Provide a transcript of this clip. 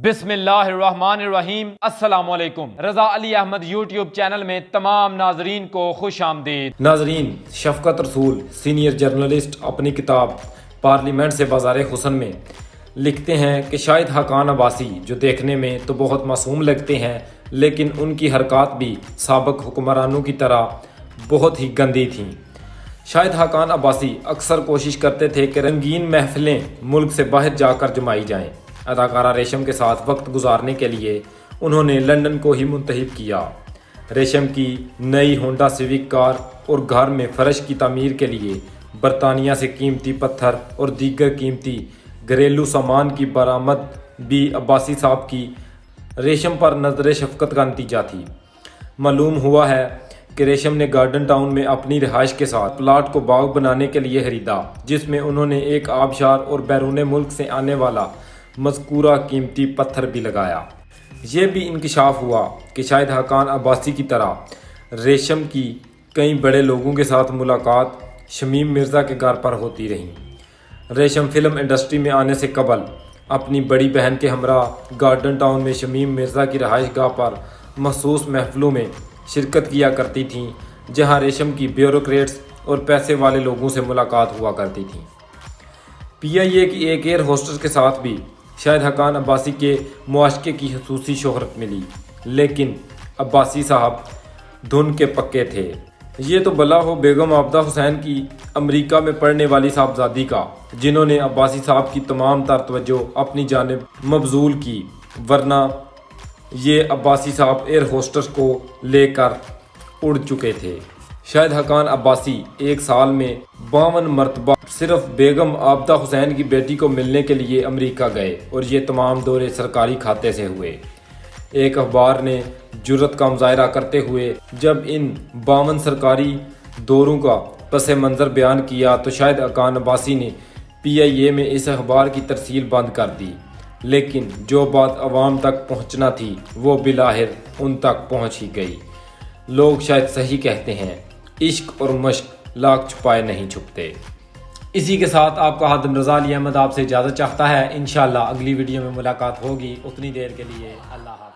بسم اللہ الرحمن الرحیم۔ السلام علیکم۔ رضا علی احمد یوٹیوب چینل میں تمام ناظرین کو خوش آمدید۔ ناظرین، شفقت رسول سینئر جرنلسٹ اپنی کتاب پارلیمنٹ سے بازار حسن میں لکھتے ہیں کہ شاہد حقان عباسی جو دیکھنے میں تو بہت معصوم لگتے ہیں لیکن ان کی حرکات بھی سابق حکمرانوں کی طرح بہت ہی گندی تھیں۔ شاہد حقان عباسی اکثر کوشش کرتے تھے کہ رنگین محفلیں ملک سے باہر جا کر جمائی جائیں۔ اداکارہ ریشم کے ساتھ وقت گزارنے کے لیے انہوں نے لندن کو ہی منتخب کیا۔ ریشم کی نئی ہونڈا سیوک کار اور گھر میں فرش کی تعمیر کے لیے برطانیہ سے قیمتی پتھر اور دیگر قیمتی گھریلو سامان کی برآمد بھی عباسی صاحب کی ریشم پر نظر شفقت کا نتیجہ تھی۔ معلوم ہوا ہے کہ ریشم نے گارڈن ٹاؤن میں اپنی رہائش کے ساتھ پلاٹ کو باغ بنانے کے لیے خریدا، جس میں انہوں نے ایک آبشار اور بیرون ملک سے آنے والا مذکورہ قیمتی پتھر بھی لگایا۔ یہ بھی انکشاف ہوا کہ شاہد حقان عباسی کی طرح ریشم کی کئی بڑے لوگوں کے ساتھ ملاقات شمیم مرزا کے گھر پر ہوتی رہی۔ ریشم فلم انڈسٹری میں آنے سے قبل اپنی بڑی بہن کے ہمراہ گارڈن ٹاؤن میں شمیم مرزا کی رہائش گاہ پر مخصوص محفلوں میں شرکت کیا کرتی تھیں، جہاں ریشم کی بیوروکریٹس اور پیسے والے لوگوں سے ملاقات ہوا کرتی تھی۔ PIA کی ایک ایئر ہوسٹس کے ساتھ بھی شاہد حقان عباسی کے معاشقے کی خصوصی شہرت ملی، لیکن عباسی صاحب دھن کے پکے تھے۔ یہ تو بلا ہو بیگم عابدہ حسین کی امریکہ میں پڑھنے والی صاحبزادی کا، جنہوں نے عباسی صاحب کی تمام تر توجہ اپنی جانب مبذول کی، ورنہ یہ عباسی صاحب ایئر ہوسٹس کو لے کر اڑ چکے تھے۔ شاہد حقان عباسی ایک سال میں 52 مرتبہ صرف بیگم عابدہ حسین کی بیٹی کو ملنے کے لیے امریکہ گئے اور یہ تمام دورے سرکاری کھاتے سے ہوئے۔ ایک اخبار نے جرأت کا مظاہرہ کرتے ہوئے جب ان 52 سرکاری دوروں کا پس منظر بیان کیا تو شاہد حقان عباسی نے PIA میں اس اخبار کی ترسیل بند کر دی، لیکن جو بات عوام تک پہنچنا تھی وہ بالآخر ان تک پہنچ ہی گئی۔ لوگ شاید صحیح کہتے ہیں، عشق اور مشق لاکھ چھپائے نہیں چھپتے۔ اسی کے ساتھ آپ کا خادم رضا علی احمد آپ سے اجازت چاہتا ہے۔ انشاءاللہ اگلی ویڈیو میں ملاقات ہوگی۔ اتنی دیر کے لیے اللہ حافظ۔